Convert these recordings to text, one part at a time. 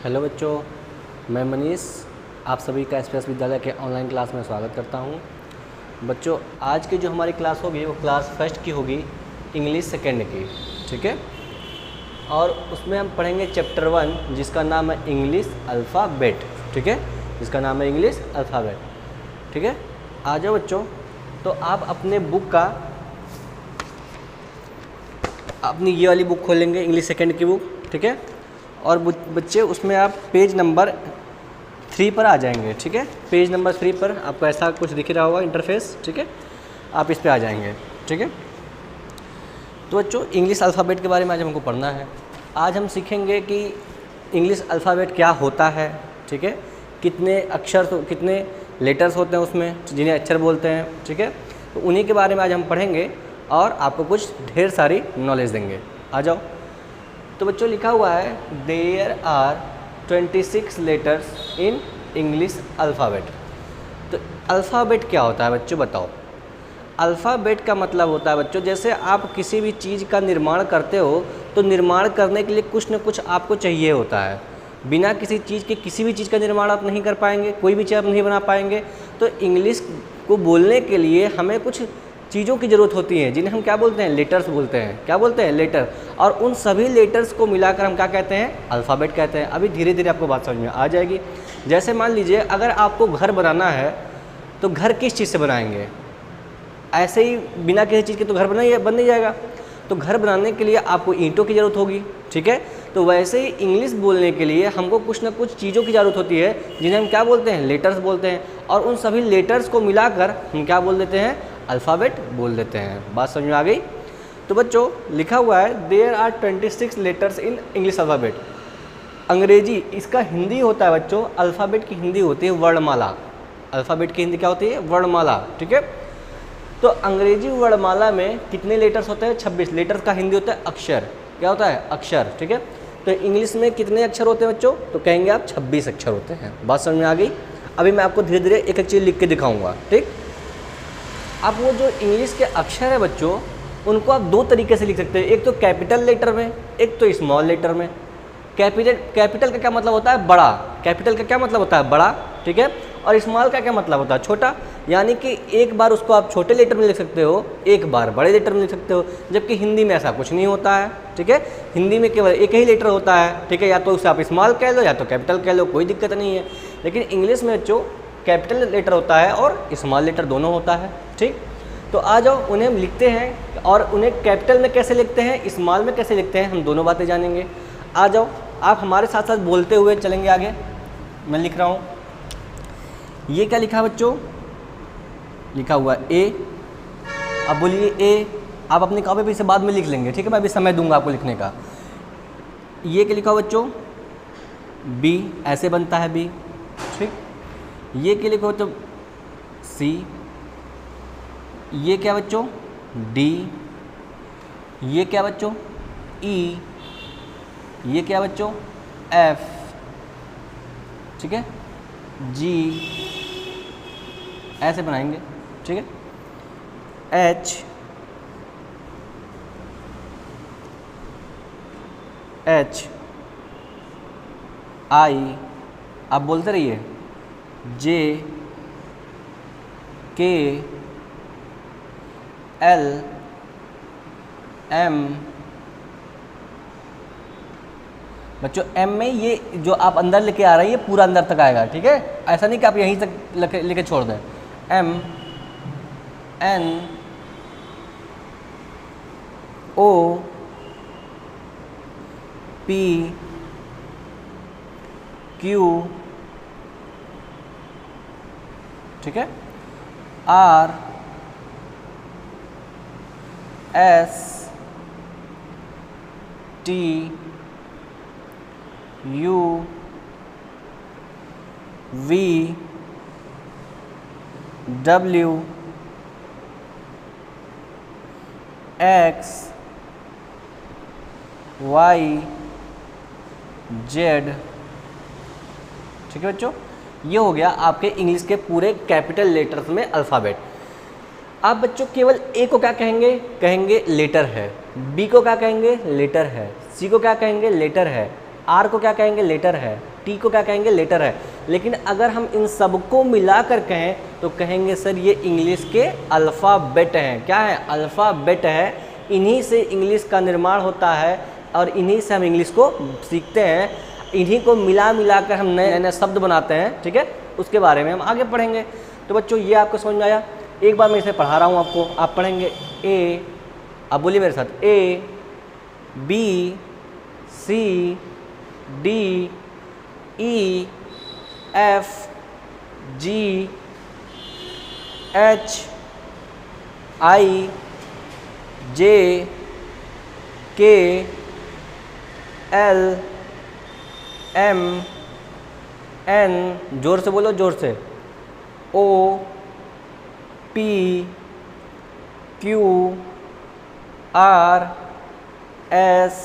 Hello बच्चों, मैं मनीष आप सभी का एसपीएस विद्यालय के ऑनलाइन क्लास में स्वागत करता हूं। बच्चों, आज की जो हमारी क्लास होगी वो क्लास फर्स्ट की होगी, इंग्लिश सेकेंड की, ठीक है। और उसमें हम पढ़ेंगे चैप्टर 1 जिसका नाम है इंग्लिश अल्फ़ाबेट, ठीक है, जिसका नाम है इंग्लिश अल्फ़ाबेट, ठीक है। आ जाओ बच्चों, तो आप अपने बुक का अपनी ये वाली बुक खोलेंगे, इंग्लिश सेकेंड की बुक, ठीक है। और बच्चे उसमें आप पेज नंबर 3 पर आ जाएंगे, ठीक है। पेज नंबर 3 पर आपको ऐसा कुछ दिख रहा होगा इंटरफेस, ठीक है। आप इस पे आ जाएंगे, ठीक है। तो बच्चों, इंग्लिश अल्फ़ाबेट के बारे में आज हमको पढ़ना है। आज हम सीखेंगे कि इंग्लिश अल्फ़ाबेट क्या होता है, ठीक है, कितने अक्षर कितने लेटर्स होते हैं उसमें, जिन्हें अक्षर बोलते हैं, ठीक है। तो उन्हीं के बारे में आज हम पढ़ेंगे और आपको कुछ ढेर सारी नॉलेज देंगे। आ जाओ। तो बच्चों, लिखा हुआ है there are 26 letters in English alphabet. तो अल्फ़ाबेट क्या होता है बच्चों, बताओ। अल्फ़ाबेट का मतलब होता है बच्चों, जैसे आप किसी भी चीज़ का निर्माण करते हो तो निर्माण करने के लिए कुछ न कुछ आपको चाहिए होता है। बिना किसी चीज़ के किसी भी चीज़ का निर्माण आप नहीं कर पाएंगे, कोई भी चीज़ आप नहीं बना पाएंगे। तो इंग्लिश को बोलने के लिए हमें कुछ चीज़ों की ज़रूरत होती है, जिन्हें हम क्या बोलते हैं, लेटर्स बोलते हैं। क्या बोलते हैं, लेटर। और उन सभी लेटर्स को मिलाकर हम क्या कहते हैं, अल्फ़ाबेट कहते हैं। अभी धीरे धीरे आपको बात समझ में आ जाएगी। जैसे मान लीजिए, अगर आपको घर बनाना है तो घर किस चीज़ से बनाएंगे, ऐसे ही बिना किसी चीज़ के तो घर बन नहीं जाएगा। तो घर बनाने के लिए आपको ईंटों की ज़रूरत होगी, ठीक है। तो वैसे ही इंग्लिश बोलने के लिए हमको कुछ ना कुछ चीज़ों की ज़रूरत होती है, जिन्हें हम क्या बोलते हैं, लेटर्स बोलते हैं। और उन सभी लेटर्स को मिलाकर हम क्या बोल देते हैं, अल्फ़ाबेट बोल देते हैं। बात समझ में आ गई। तो बच्चों, लिखा हुआ है there are 26 letters in English alphabet. अंग्रेजी, इसका हिंदी होता है बच्चों, अल्फ़ाबेट की हिंदी होती है वर्णमाला। अल्फ़ाबेट की हिंदी क्या होती है, वर्णमाला, ठीक है। तो अंग्रेजी वर्णमाला में कितने लेटर्स होते हैं, 26 लेटर्स का हिंदी होता है अक्षर। क्या होता है, अक्षर, ठीक है। तो इंग्लिश में कितने अक्षर होते हैं बच्चों, तो कहेंगे आप 26 अक्षर होते हैं। बात समझ में आ गई। अभी मैं आपको धीरे धीरे एक एक चीज़ लिख के दिखाऊंगा, ठीक। अब वो जो इंग्लिश के अक्षर है बच्चों, उनको आप दो तरीके से लिख सकते हैं, एक तो कैपिटल लेटर में, एक तो स्मॉल लेटर में। कैपिटल का क्या मतलब होता है, बड़ा। कैपिटल का क्या मतलब होता है, बड़ा, ठीक है। और स्मॉल का क्या मतलब होता है, छोटा। यानी कि एक बार उसको आप छोटे लेटर में लिख सकते हो, एक बार बड़े लेटर में लिख सकते हो। जबकि हिंदी में ऐसा कुछ नहीं होता है, ठीक है। हिंदी में केवल एक ही लेटर होता है, ठीक है। या तो उसे आप स्मॉल कह लो या तो कैपिटल कह लो, कोई दिक्कत नहीं है। लेकिन इंग्लिश में जो कैपिटल लेटर होता है और स्मॉल लेटर दोनों होता है, ठीक। तो आ जाओ, उन्हें हम लिखते हैं और उन्हें कैपिटल में कैसे लिखते हैं, स्मॉल में कैसे लिखते हैं, हम दोनों बातें जानेंगे। आ जाओ, आप हमारे साथ साथ बोलते हुए चलेंगे आगे। मैं लिख रहा हूँ, ये क्या लिखा है बच्चों, लिखा हुआ ए। अब बोलिए ए। आप अपनी कॉपी पे इसे बाद में लिख लेंगे, ठीक है। मैं अभी समय दूंगा आपको लिखने का। ये क्या लिखा हुआ बच्चों, बी। ऐसे बनता है बी, ठीक। ये क्या लिखा हो तो सी। ये क्या बच्चों, डी। ये क्या बच्चों, ई। ये क्या बच्चों, एफ, ठीक है, जी। ऐसे बनाएंगे, ठीक है। एच, एच, आई। आप बोलते रहिए, जे, के, एल, एम। बच्चों, एम में ये जो आप अंदर लेके आ रहे हैं ये पूरा अंदर तक आएगा, ठीक है। ऐसा नहीं कि आप यहीं तक लेके छोड़ दें। M, N, O, P, Q, ठीक है, R, S, T, U, V, W, X, Y, Z, ठीक है बच्चों। ये हो गया आपके इंग्लिश के पूरे कैपिटल लेटर्स में अल्फ़ाबेट। आप बच्चों केवल ए को क्या कहेंगे, कहेंगे लेटर है। बी को क्या कहेंगे, लेटर है। सी को क्या कहेंगे, लेटर है। आर को क्या कहेंगे, लेटर है। टी को क्या कहेंगे, लेटर है। लेकिन अगर हम इन सबको मिलाकर कहें तो कहेंगे सर ये इंग्लिश के अल्फ़ाबेट हैं। क्या है, अल्फ़ाबेट है। इन्हीं से इंग्लिश का निर्माण होता है और इन्हीं से हम इंग्लिश को सीखते हैं। इन्हीं को मिला कर हम नए नए शब्द बनाते हैं। ठीक है, उसके बारे में हम आगे पढ़ेंगे। तो बच्चों ये आपको समझ में आया। एक बार मैं इसे पढ़ा रहा हूँ आपको, आप पढ़ेंगे ए, आप बोलिए मेरे साथ, A B C D E F G H I J K L M N, जोर से बोलो, जोर से, O P Q R S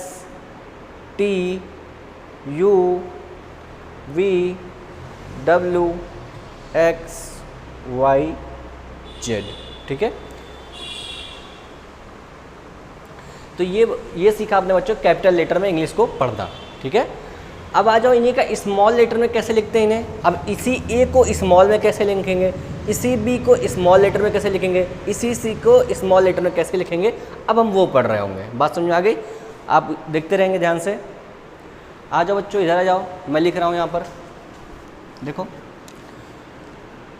T U V W X Y Z. ठीक है, तो ये सीखा आपने बच्चों कैपिटल लेटर में इंग्लिश को पढ़ना। ठीक है, अब आ जाओ इन्हीं का स्मॉल लेटर में कैसे लिखते हैं इन्हें। अब इसी ए को स्मॉल में कैसे लिखेंगे, इसी बी को स्मॉल लेटर में कैसे लिखेंगे, इसी सी को स्मॉल लेटर में कैसे लिखेंगे, अब हम वो पढ़ रहे होंगे। बात समझ में आ गई, आप देखते रहेंगे ध्यान से। आ जाओ बच्चों, इधर आ जाओ, मैं लिख रहा हूँ यहाँ पर, देखो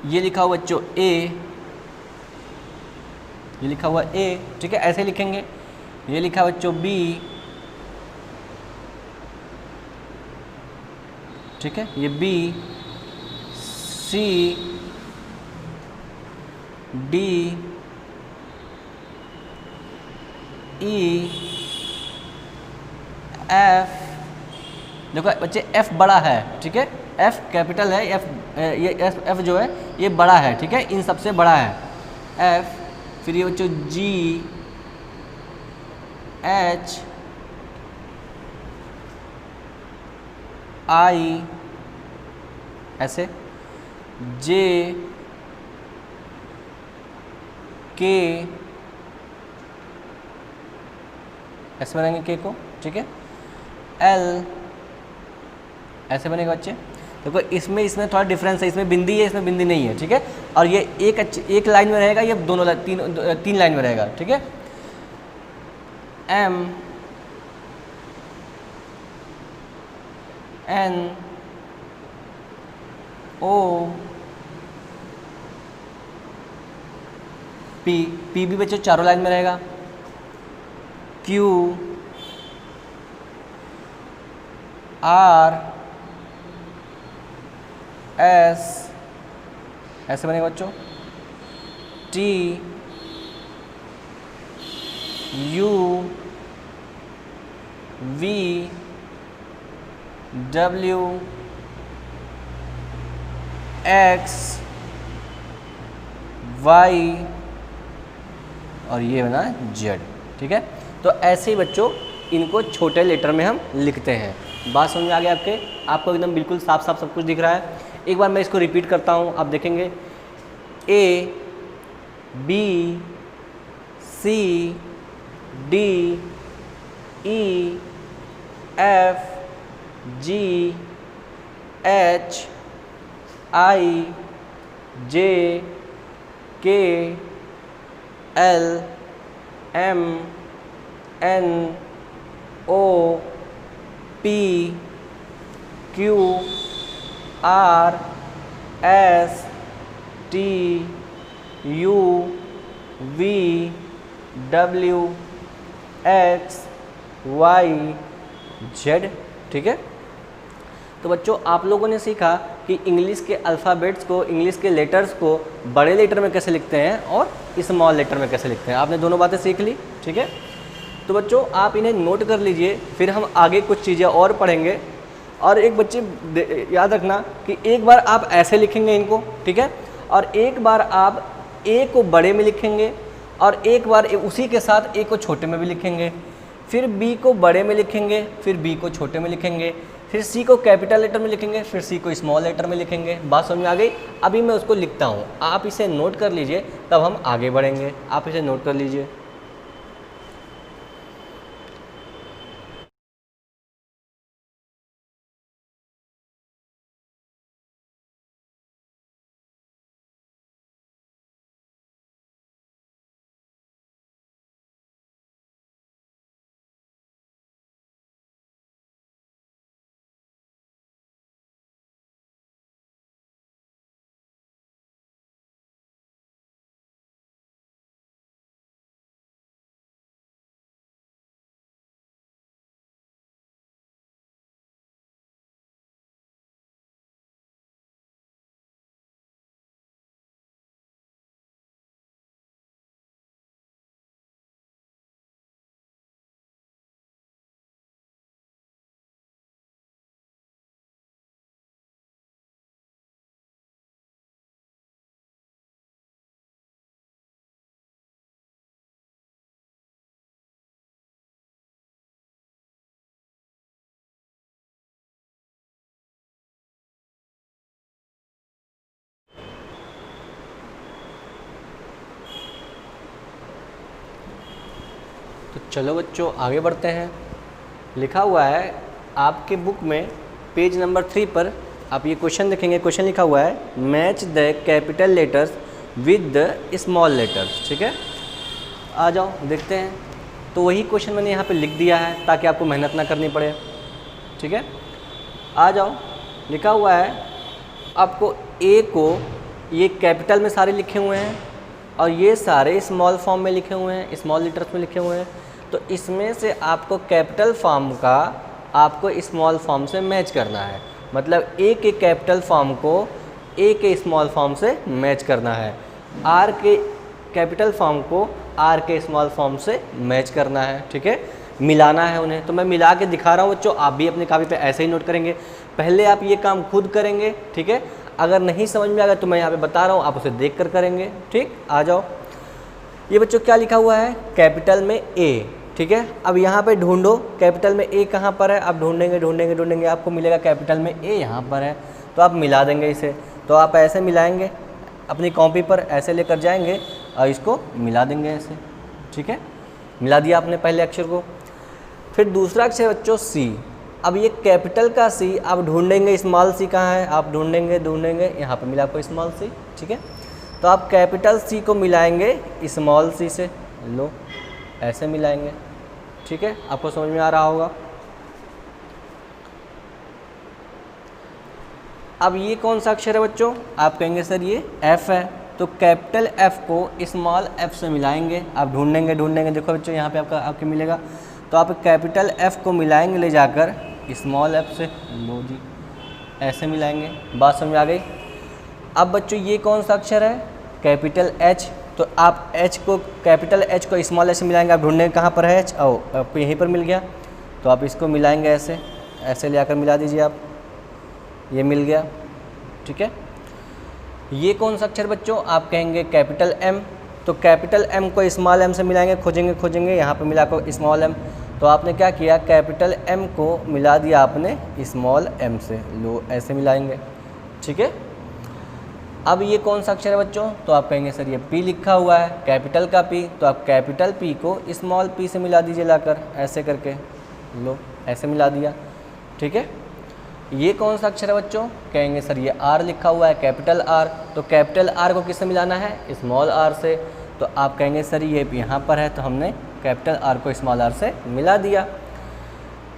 ये लिखा हुआ बच्चों ए, ये लिखा हुआ ए। ठीक है, ऐसे लिखेंगे। ये लिखा हुआ बच्चों बी, ठीक है, ये B, C D E F, देखो बच्चे एफ बड़ा है। ठीक है, एफ कैपिटल है, एफ ये एफ जो है ये बड़ा है। ठीक है, इन सबसे बड़ा है एफ। फिर ये बच्चों जी एच आई, ऐसे जे के, ऐसे बनेंगे के को। ठीक है, एल ऐसे बनेगा बच्चे। देखो इसमें थोड़ा डिफरेंस है, इसमें बिंदी है, इसमें बिंदी नहीं है। ठीक है, और ये एक लाइन में रहेगा, ये दोनों तीन लाइन में रहेगा। ठीक है, M N O P, P भी बच्चों चारों लाइन में रहेगा। क्यू आर एस, ऐसे बनेगा बच्चों। T U V W X Y और ये बना जेड। ठीक है, तो ऐसे ही बच्चों इनको छोटे लेटर में हम लिखते हैं। बात समझ में आ गई आपको एकदम बिल्कुल साफ साफ सब कुछ दिख रहा है। एक बार मैं इसको रिपीट करता हूँ, आप देखेंगे A B C D E F G H I J K L M N O P Q R S T U V W X Y Z. ठीक है, तो बच्चों आप लोगों ने सीखा कि इंग्लिश के अल्फ़ाबेट्स को, इंग्लिश के लेटर्स को बड़े लेटर में कैसे लिखते हैं और स्मॉल लेटर में कैसे लिखते हैं। आपने दोनों बातें सीख ली। ठीक है, तो बच्चों आप इन्हें नोट कर लीजिए, फिर हम आगे कुछ चीज़ें और पढ़ेंगे। और एक बच्चे याद रखना कि एक बार आप ऐसे लिखेंगे इनको, ठीक है, और एक बार आप ए को बड़े में लिखेंगे और एक बार उसी के साथ ए को छोटे में भी लिखेंगे, फिर बी को बड़े में लिखेंगे, फिर बी को छोटे में लिखेंगे, फिर सी को कैपिटल लेटर में लिखेंगे, फिर सी को स्मॉल लेटर में लिखेंगे। बात समझ में आ गई। अभी मैं उसको लिखता हूँ, आप इसे नोट कर लीजिए, तब हम आगे बढ़ेंगे। आप इसे नोट कर लीजिए। तो चलो बच्चों आगे बढ़ते हैं। लिखा हुआ है आपके बुक में पेज नंबर 3 पर, आप ये क्वेश्चन देखेंगे। क्वेश्चन लिखा हुआ है match the capital letters with the small letters. ठीक है, आ जाओ देखते हैं। तो वही क्वेश्चन मैंने यहाँ पे लिख दिया है ताकि आपको मेहनत ना करनी पड़े। ठीक है, आ जाओ। लिखा हुआ है आपको ए को, ये कैपिटल में सारे लिखे हुए हैं और ये सारे स्मॉल फॉर्म में लिखे हुए हैं, स्मॉल लेटर्स में लिखे हुए हैं। तो इसमें से आपको कैपिटल फॉर्म का आपको स्मॉल फॉर्म से मैच करना है। मतलब ए के कैपिटल फॉर्म को ए के स्मॉल फॉर्म से मैच करना है, आर के कैपिटल फॉर्म को आर के स्मॉल फॉर्म से मैच करना है। ठीक है, मिलाना है उन्हें। तो मैं मिला के दिखा रहा हूँ बच्चों, आप भी अपनी कॉपी पे ऐसे ही नोट करेंगे। पहले आप ये काम खुद करेंगे। ठीक है, अगर नहीं समझ में आ गया तो मैं यहाँ पे बता रहा हूँ, आप उसे देख कर करेंगे। ठीक, आ जाओ। ये बच्चों क्या लिखा हुआ है कैपिटल में ए। ठीक है, अब यहाँ पे ढूंढो कैपिटल में ए कहाँ पर है। आप ढूंढेंगे ढूंढेंगे ढूंढेंगे, आपको मिलेगा कैपिटल में ए यहाँ पर है। तो आप मिला देंगे इसे। तो आप ऐसे मिलाएंगे, अपनी कॉपी पर ऐसे लेकर जाएंगे और इसको मिला देंगे ऐसे। ठीक है, मिला दिया आपने पहले अक्षर को। फिर दूसरा अक्षर बच्चों सी। अब ये कैपिटल का सी आप ढूंढेंगे, स्मॉल सी कहाँ है, आप ढूंढेंगे ढूंढेंगे, यहाँ पर मिला आपको स्मॉल सी। ठीक है, तो आप कैपिटल सी को मिलाएंगे स्मॉल सी से, लो ऐसे मिलाएंगे। ठीक है, आपको समझ में आ रहा होगा। अब ये कौन सा अक्षर है बच्चों, आप कहेंगे सर ये एफ है। तो कैपिटल एफ को स्मॉल एफ से मिलाएंगे, आप ढूंढेंगे ढूंढेंगे। देखो बच्चों यहाँ पे आपके मिलेगा। तो आप कैपिटल एफ को मिलाएंगे ले जाकर स्मॉल एफ से, लो जी ऐसे मिलाएंगे। बात समझ आ गई। अब बच्चों ये कौन सा अक्षर है कैपिटल एच। तो आप एच को, कैपिटल एच को स्मॉल एच से मिलाएंगे। आप ढूंढेंगे कहाँ पर है एच, आओ आपको यहीं पर मिल गया। तो आप इसको मिलाएंगे ऐसे, ऐसे ले आकर मिला दीजिए आप, ये मिल गया। ठीक है, ये कौन सा अक्षर बच्चों, आप कहेंगे कैपिटल एम। तो कैपिटल एम को स्मॉल एम से मिलाएंगे, खोजेंगे खोजेंगे, यहाँ पर मिला को स्मॉल एम। तो आपने क्या किया, कैपिटल एम को मिला दिया आपने स्मॉल एम से, लो ऐसे मिलाएंगे। ठीक है, अब ये कौन सा अक्षर है बच्चों, तो आप कहेंगे सर ये पी लिखा हुआ है, कैपिटल का पी। तो आप कैपिटल पी को स्मॉल पी से मिला दीजिए लाकर, ऐसे करके, लो ऐसे मिला दिया। ठीक है, ये कौन सा अक्षर है बच्चों, कहेंगे सर ये आर लिखा हुआ है, कैपिटल आर। तो कैपिटल आर को किससे मिलाना है, स्मॉल आर से। तो आप कहेंगे सर ये यहाँ पर है, तो हमने कैपिटल आर को स्मॉल आर से मिला दिया।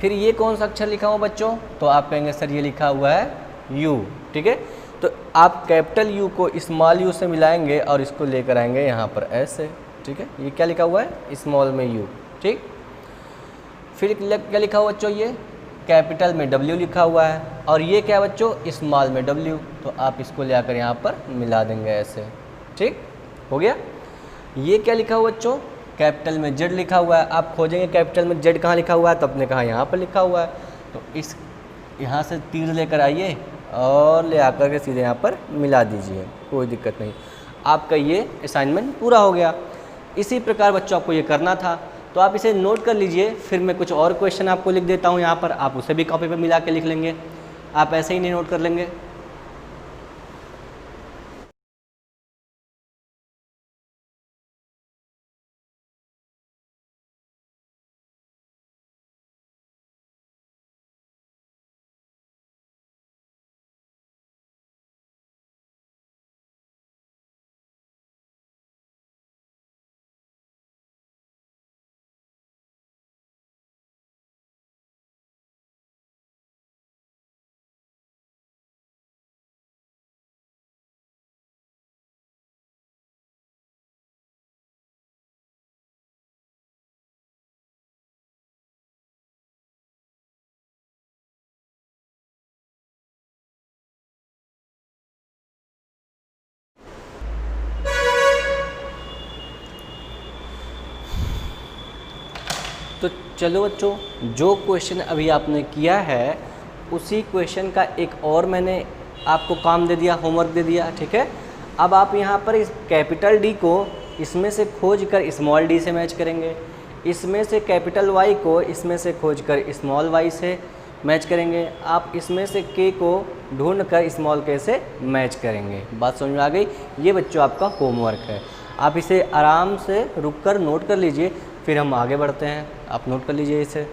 फिर ये कौन सा अक्षर लिखा हुआ बच्चों, तो आप कहेंगे सर ये लिखा हुआ है यू। ठीक है, तो आप कैपिटल यू को स्मॉल यू से मिलाएंगे और इसको लेकर आएंगे यहाँ पर ऐसे। ठीक है, ये क्या लिखा हुआ है, स्मॉल में यू। ठीक, फिर क्या लिखा हुआ बच्चों, ये कैपिटल में W लिखा हुआ है और ये क्या बच्चों, स्मॉल में W। तो आप इसको ले आकर यहाँ पर मिला देंगे ऐसे। ठीक हो गया। ये क्या लिखा हुआ बच्चों, कैपिटल में Z लिखा हुआ है। आप खोजेंगे कैपिटल में Z कहाँ लिखा हुआ है, तो आपने कहा यहाँ पर लिखा हुआ है। तो इस यहाँ से तीर लेकर आइए और ले आकर के सीधे यहाँ पर मिला दीजिए, कोई दिक्कत नहीं। आपका ये असाइनमेंट पूरा हो गया। इसी प्रकार बच्चों आपको ये करना था, तो आप इसे नोट कर लीजिए। फिर मैं कुछ और क्वेश्चन आपको लिख देता हूँ यहाँ पर, आप उसे भी कॉपी पे मिला के लिख लेंगे। आप ऐसे ही नहीं नोट कर लेंगे। तो चलो बच्चों, जो क्वेश्चन अभी आपने किया है उसी क्वेश्चन का एक और मैंने आपको काम दे दिया, होमवर्क दे दिया। ठीक है, अब आप यहाँ पर इस कैपिटल डी को इसमें से खोज कर स्मॉल डी से मैच करेंगे, इसमें से कैपिटल वाई को इसमें से खोज कर स्मॉल वाई से मैच करेंगे, आप इसमें से के को ढूंढ कर स्मॉल के से मैच करेंगे। बात समझ में आ गई। ये बच्चों आपका होमवर्क है, आप इसे आराम से रुक कर नोट कर लीजिए। फिर हम आगे बढ़ते हैं, आप नोट कर लीजिए इसे।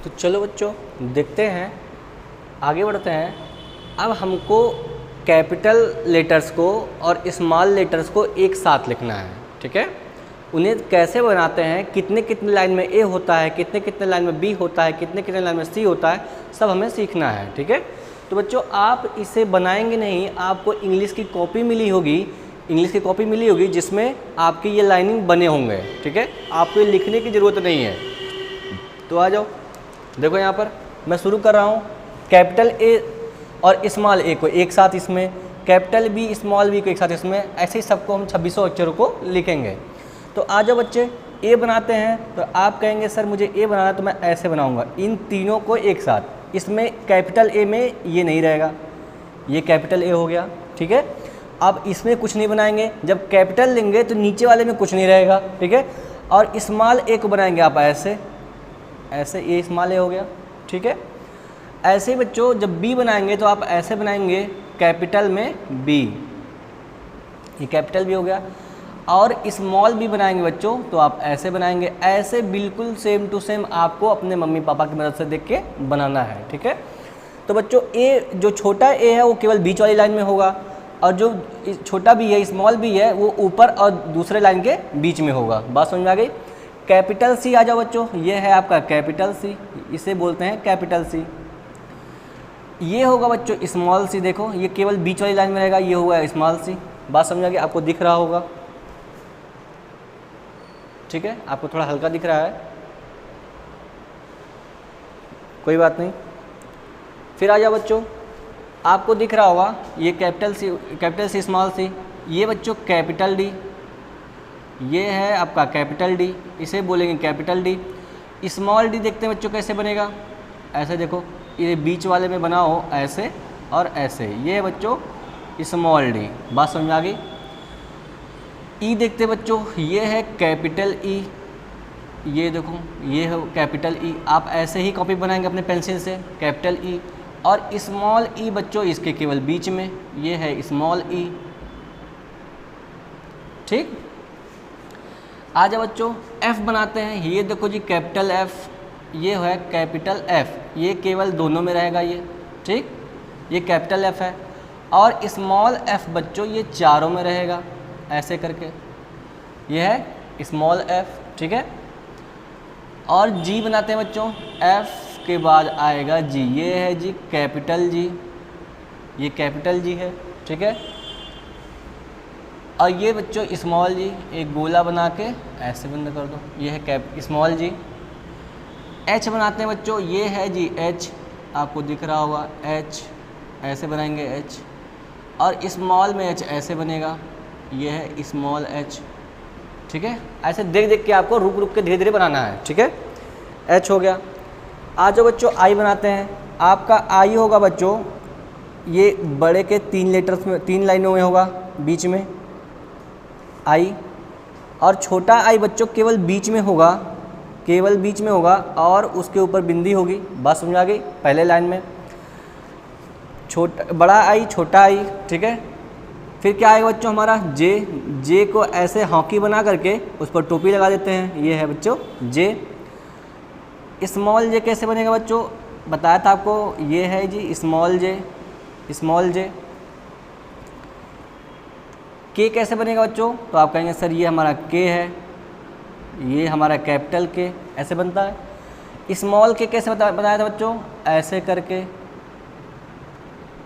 तो चलो बच्चों देखते हैं, आगे बढ़ते हैं। अब हमको कैपिटल लेटर्स को और स्मॉल लेटर्स को एक साथ लिखना है, ठीक है। उन्हें कैसे बनाते हैं, कितने कितने लाइन में ए होता है, कितने कितने लाइन में बी होता है, कितने कितने लाइन में सी होता है, सब हमें सीखना है, ठीक है। तो बच्चों आप इसे बनाएंगे नहीं, आपको इंग्लिश की कॉपी मिली होगी, जिसमें आपकी ये लाइनिंग बने होंगे, ठीक है। आपको ये लिखने की ज़रूरत नहीं है। तो आ जाओ, देखो यहाँ पर मैं शुरू कर रहा हूँ, कैपिटल ए और स्मॉल ए को एक साथ इसमें, कैपिटल बी स्मॉल बी को एक साथ इसमें, ऐसे ही सबको हम 2600 अक्षरों को लिखेंगे। तो आ जाओ बच्चे, ए बनाते हैं। तो आप कहेंगे सर मुझे ए बनाना है, तो मैं ऐसे बनाऊंगा इन तीनों को एक साथ। इसमें कैपिटल ए में ये नहीं रहेगा, ये कैपिटल ए हो गया, ठीक है। अब इसमें कुछ नहीं बनाएंगे, जब कैपिटल लेंगे तो नीचे वाले में कुछ नहीं रहेगा, ठीक है। और स्मॉल ए को बनाएंगे आप ऐसे, ये स्मॉल ए हो गया, ठीक है। ऐसे ही बच्चों जब बी बनाएंगे तो आप ऐसे बनाएंगे, कैपिटल में बी, ये कैपिटल बी हो गया। और स्मॉल बी बनाएंगे बच्चों तो आप ऐसे बनाएंगे, ऐसे बिल्कुल सेम टू सेम आपको अपने मम्मी पापा की मदद से देख के बनाना है, ठीक है। तो बच्चों ए जो छोटा ए है वो केवल बीच वाली लाइन में होगा, और जो छोटा बी है, स्मॉल बी है, वो ऊपर और दूसरे लाइन के बीच में होगा। बात समझ में आ गई। कैपिटल सी आ जाओ बच्चों, ये है आपका कैपिटल सी, इसे बोलते हैं कैपिटल सी। ये होगा बच्चों स्मॉल सी, देखो ये केवल बीच वाली लाइन में रहेगा, ये होगा स्मॉल सी। बात समझ आ गई, आपको दिख रहा होगा, ठीक है। आपको थोड़ा हल्का दिख रहा है, कोई बात नहीं। फिर आ जाओ बच्चों, आपको दिख रहा होगा ये कैपिटल सी स्मॉल सी, ये बच्चों कैपिटल डी, ये है आपका कैपिटल डी, इसे बोलेंगे कैपिटल डी। स्मॉल डी देखते हैं बच्चों कैसे बनेगा, ऐसे देखो, ये बीच वाले में बनाओ ऐसे और ऐसे, ये है बच्चों स्मॉल डी। बात समझ में आ गई। ई देखते बच्चों, ये है कैपिटल ई, ये देखो ये है कैपिटल ई। आप ऐसे ही कॉपी बनाएंगे अपने पेंसिल से, कैपिटल ई। और स्मॉल ई बच्चों इसके केवल बीच में, ये है स्मॉल ई, ठीक। आ जाओ बच्चों एफ बनाते हैं, ये देखो जी कैपिटल एफ, ये है कैपिटल एफ, ये केवल दोनों में रहेगा ये, ठीक। ये कैपिटल एफ है। और स्मॉल एफ बच्चों ये चारों में रहेगा, ऐसे करके, ये है स्मॉल एफ, ठीक है। और जी बनाते हैं बच्चों, एफ के बाद आएगा जी, ये है जी कैपिटल जी, ये कैपिटल जी है, ठीक है। और ये बच्चों स्मॉल जी, एक गोला बना के ऐसे बंद कर दो, ये है स्मॉल जी। एच बनाते हैं बच्चों, ये है जी एच, आपको दिख रहा होगा एच, ऐसे बनाएंगे एच। और स्मॉल में एच ऐसे बनेगा, ये है स्मॉल एच, ठीक है। ऐसे देख देख के आपको रुक रुक के धीरे धीरे बनाना है, ठीक है। एच हो गया। आ जाओ बच्चों आई बनाते हैं। आपका आई होगा बच्चों, ये बड़े के 3 लेटर्स में, 3 लाइनों में होगा बीच में आई। और छोटा आई बच्चों केवल बीच में होगा, केवल बीच में होगा, और उसके ऊपर बिंदी होगी। बात समझ आ गई। पहले लाइन में बड़ा आई छोटा आई, ठीक है। फिर क्या आएगा बच्चों हमारा जे, जे को ऐसे हॉकी बना करके उस पर टोपी लगा देते हैं, ये है बच्चों जे। स्मॉल जे कैसे बनेगा बच्चों, बताया था आपको, ये है जी स्मॉल जे, स्मॉल जे। के कैसे बनेगा बच्चों, तो आप कहेंगे सर ये हमारा के है, ये हमारा कैपिटल के ऐसे बनता है। स्मॉल के कैसे बताया था बच्चों, ऐसे करके,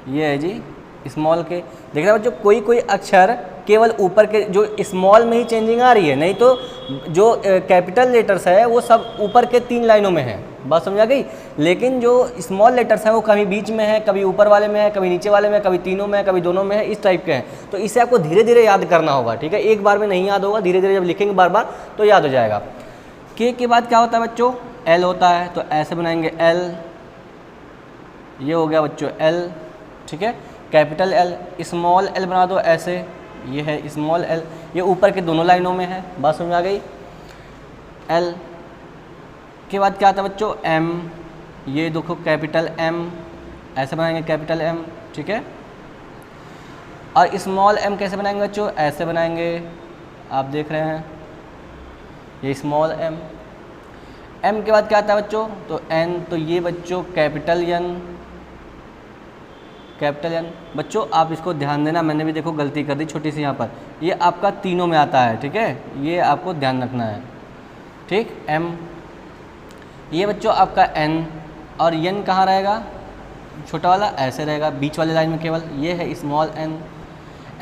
ये है जी स्मॉल के। देखना बच्चों कोई कोई अक्षर केवल ऊपर के जो स्मॉल में ही चेंजिंग आ रही है, नहीं तो जो कैपिटल लेटर्स है वो सब ऊपर के 3 लाइनों में है, बात समझ आ गई। लेकिन जो स्मॉल लेटर्स हैं वो कभी बीच में है, कभी ऊपर वाले में है, कभी नीचे वाले में, कभी तीनों में है, कभी दोनों में है, इस टाइप के हैं। तो इसे आपको धीरे धीरे याद करना होगा, ठीक है, एक बार में नहीं याद होगा, धीरे धीरे जब लिखेंगे बार बार तो याद हो जाएगा। के बाद क्या होता है बच्चों, एल होता है, तो ऐसे बनाएंगे एल, ये हो गया बच्चों एल, ठीक है, कैपिटल एल। स्मॉल एल बना दो ऐसे, ये है स्मॉल एल, ये ऊपर के दोनों लाइनों में है, बात समझ आ गई। एल के बाद क्या आता है बच्चों, एम, ये देखो कैपिटल एम, ऐसे बनाएंगे कैपिटल एम, ठीक है। और स्मॉल एम कैसे बनाएंगे बच्चों, ऐसे बनाएंगे, आप देख रहे हैं ये स्मॉल एम। एम के बाद क्या आता है बच्चों, तो एन, तो ये बच्चों कैपिटल एन, कैपिटल एन। बच्चों आप इसको ध्यान देना, मैंने भी देखो गलती कर दी छोटी सी यहाँ पर, ये आपका तीनों में आता है, ठीक है, ये आपको ध्यान रखना है, ठीक। एम, ये बच्चों आपका एन, और एन कहाँ रहेगा, छोटा वाला ऐसे रहेगा बीच वाली लाइन में केवल, ये है स्मॉल एन।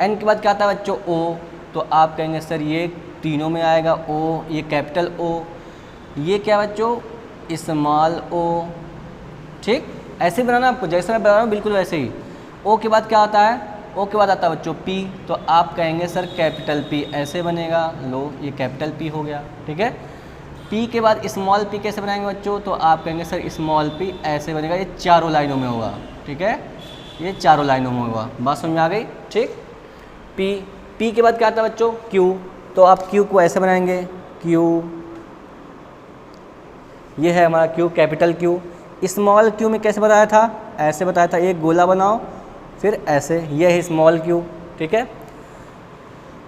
एन के बाद क्या आता है बच्चों, ओ, तो आप कहेंगे सर ये तीनों में आएगा ओ, ये कैपिटल ओ, ये क्या बच्चों स्मॉल ओ, ठीक, ऐसे ही बनाना आपको, जैसे मैं बना रहा हूँ बिल्कुल वैसे ही। ओ के बाद क्या आता है, ओ के बाद आता है बच्चों पी, तो आप कहेंगे सर कैपिटल पी, ऐसे बनेगा, लो ये कैपिटल पी हो गया, ठीक है। पी के बाद स्मॉल पी कैसे बनाएंगे बच्चों, तो आप कहेंगे सर स्मॉल पी ऐसे बनेगा, ये चारों लाइनों में होगा, ठीक है, ये चारों लाइनों में होगा, बात समझ में आ गई, ठीक। पी, पी के बाद क्या आता है बच्चों, क्यू, तो आप क्यू को ऐसे बनाएंगे, क्यू, ये है हमारा Q, capital Q. Small Q में कैसे बताया था, ऐसे बताया था, एक गोला बनाओ फिर ऐसे, ये है स्मॉल क्यू, ठीक है।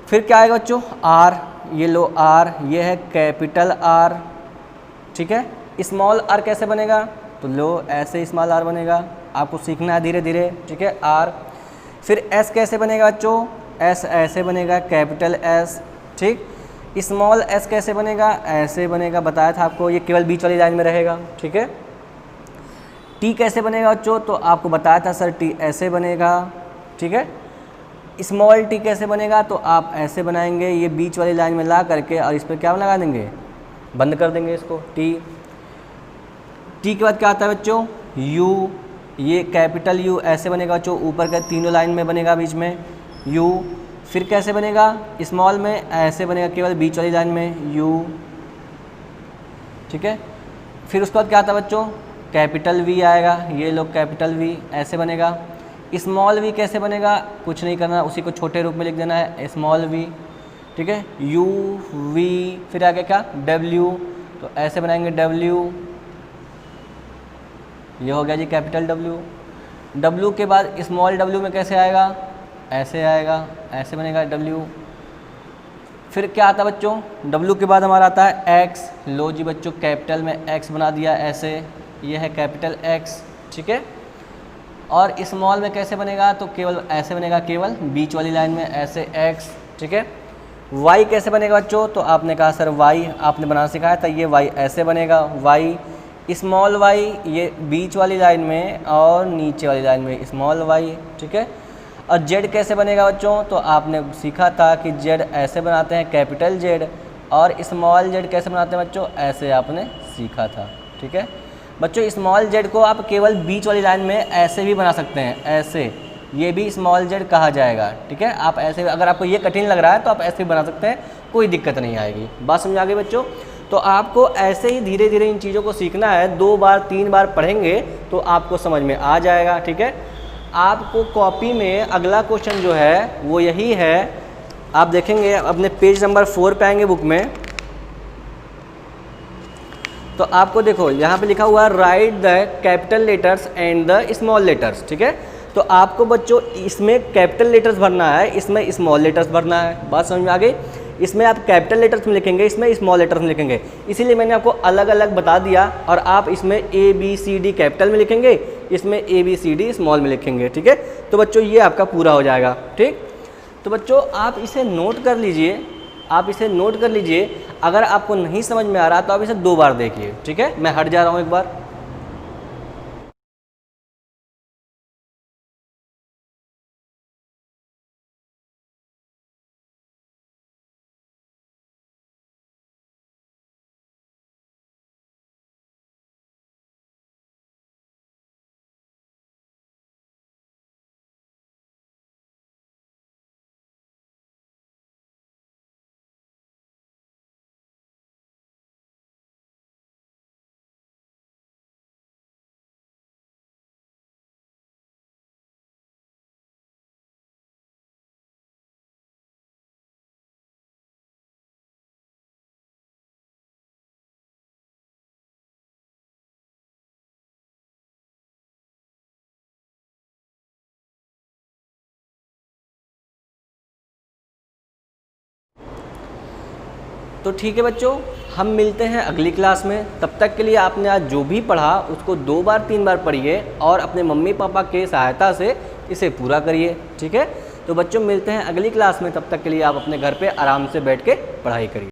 फिर क्या आएगा बच्चों, आर, ये लो आर, ये है कैपिटल आर, ठीक है। स्मॉल आर कैसे बनेगा, तो लो ऐसे स्मॉल आर बनेगा, आपको सीखना है धीरे धीरे, ठीक है, आर। फिर एस कैसे बनेगा बच्चों, एस ऐसे बनेगा, कैपिटल एस, ठीक। स्मॉल एस कैसे बनेगा, ऐसे बनेगा, बताया था आपको, ये केवल बीच वाली लाइन में रहेगा, ठीक है। टी कैसे बनेगा बच्चों, तो आपको बताया था सर टी ऐसे बनेगा, ठीक है। स्मॉल टी कैसे बनेगा, तो आप ऐसे बनाएंगे, ये बीच वाली लाइन में ला करके, और इस पर क्या लगा देंगे, बंद कर देंगे इसको, टी। टी के बाद क्या आता है बच्चों, यू, ये कैपिटल यू ऐसे बनेगा बच्चों, ऊपर का तीनों लाइन में बनेगा बीच में यू। फिर कैसे बनेगा, स्मॉल में ऐसे बनेगा, केवल बीच वाली लाइन में यू, ठीक है। फिर उसके बाद क्या आता है बच्चों, कैपिटल वी आएगा, ये लोग कैपिटल वी ऐसे बनेगा। स्मॉल वी कैसे बनेगा, कुछ नहीं करना, उसी को छोटे रूप में लिख देना है, स्मॉल वी, ठीक है, यू वी। फिर आगे क्या, डब्ल्यू, तो ऐसे बनाएंगे डब्ल्यू, ये हो गया जी कैपिटल डब्ल्यू। डब्ल्यू के बाद स्मॉल डब्ल्यू में कैसे आएगा, ऐसे आएगा, ऐसे बनेगा डब्ल्यू। फिर क्या आता है बच्चों, डब्ल्यू के बाद हमारा आता है एक्स, लो जी बच्चों कैपिटल में एक्स बना दिया ऐसे, ये है कैपिटल एक्स, ठीक है। और स्मॉल में कैसे बनेगा, तो केवल ऐसे बनेगा, केवल बीच वाली लाइन में ऐसे एक्स, ठीक है। वाई कैसे बनेगा बच्चों, तो आपने कहा सर वाई आपने बनाना सिखाया था, ये वाई ऐसे बनेगा, वाई स्मॉल वाई, ये बीच वाली लाइन में और नीचे वाली लाइन में स्मॉल वाई, ठीक है। और जेड कैसे बनेगा बच्चों, तो आपने सीखा था कि जेड ऐसे बनाते हैं, कैपिटल जेड, और स्मॉल जेड कैसे बनाते हैं बच्चों, ऐसे आपने सीखा था, ठीक है। बच्चों स्मॉल जेड को आप केवल बीच वाली लाइन में ऐसे भी बना सकते हैं, ऐसे, ये भी स्मॉल जेड कहा जाएगा, ठीक है। आप ऐसे, अगर आपको ये कठिन लग रहा है तो आप ऐसे भी बना सकते हैं, कोई दिक्कत नहीं आएगी, बात समझ आ गई बच्चों। तो आपको ऐसे ही धीरे धीरे इन चीज़ों को सीखना है, 2 बार 3 बार पढ़ेंगे तो आपको समझ में आ जाएगा, ठीक है। आपको कॉपी में अगला क्वेश्चन जो है वो यही है, आप देखेंगे अपने पेज नंबर 4 पे आएंगे बुक में, तो आपको देखो यहाँ पे लिखा हुआ है right the capital letters and the small letters, ठीक है। तो आपको बच्चों इसमें कैपिटल लेटर्स भरना है, इसमें स्मॉल लेटर्स भरना है, बात समझ में आ गई। इसमें आप कैपिटल लेटर्स में लिखेंगे, इसमें स्मॉल लेटर्स में लिखेंगे, इसीलिए मैंने आपको अलग अलग बता दिया। और आप इसमें A B C D capital में लिखेंगे, इसमें A B C D small में लिखेंगे, ठीक है। तो बच्चों ये आपका पूरा हो जाएगा, ठीक। तो बच्चों आप इसे नोट कर लीजिए, आप इसे नोट कर लीजिए। अगर आपको नहीं समझ में आ रहा तो आप इसे 2 बार देखिए, ठीक है। मैं हट जा रहा हूँ एक बार। तो ठीक है बच्चों, हम मिलते हैं अगली क्लास में। तब तक के लिए आपने आज जो भी पढ़ा उसको 2 बार 3 बार पढ़िए और अपने मम्मी पापा के सहायता से इसे पूरा करिए, ठीक है। तो बच्चों मिलते हैं अगली क्लास में, तब तक के लिए आप अपने घर पे आराम से बैठ के पढ़ाई करिए।